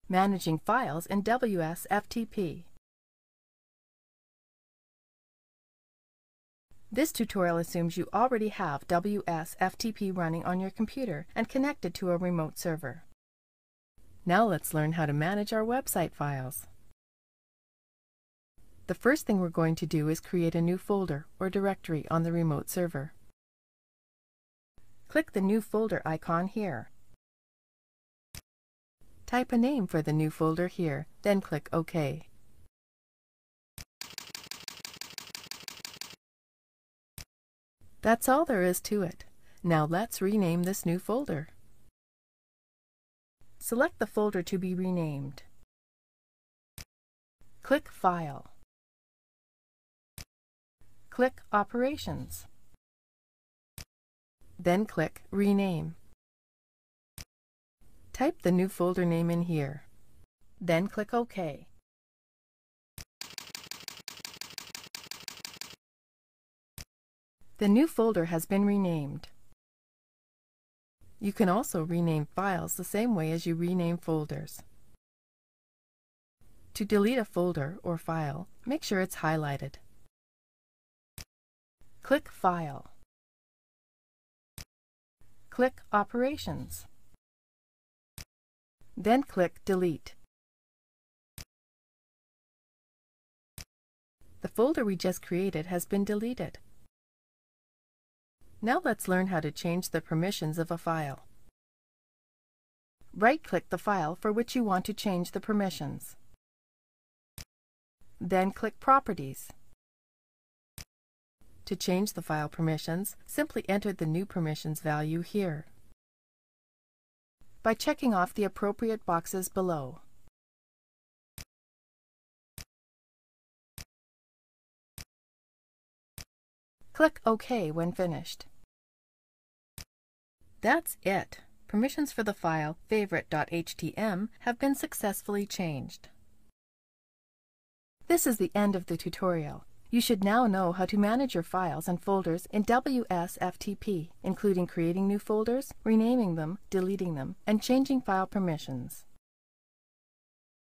Managing files in FTP. This tutorial assumes you already have FTP running on your computer and connected to a remote server. Now let's learn how to manage our website files. The first thing we're going to do is create a new folder or directory on the remote server. Click the New Folder icon here. Type a name for the new folder here, then click OK. That's all there is to it. Now let's rename this new folder. Select the folder to be renamed. Click File. Click Operations. Then click Rename. Type the new folder name in here. Then click OK. The new folder has been renamed. You can also rename files the same way as you rename folders. To delete a folder or file, make sure it's highlighted. Click File. Click Operations. Then click Delete. The folder we just created has been deleted. Now let's learn how to change the permissions of a file. Right-click the file for which you want to change the permissions. Then click Properties. To change the file permissions, simply enter the new permissions value here by checking off the appropriate boxes below. Click OK when finished. That's it. Permissions for the file favorite.htm have been successfully changed. This is the end of the tutorial. You should now know how to manage your files and folders in FTP, including creating new folders, renaming them, deleting them, and changing file permissions.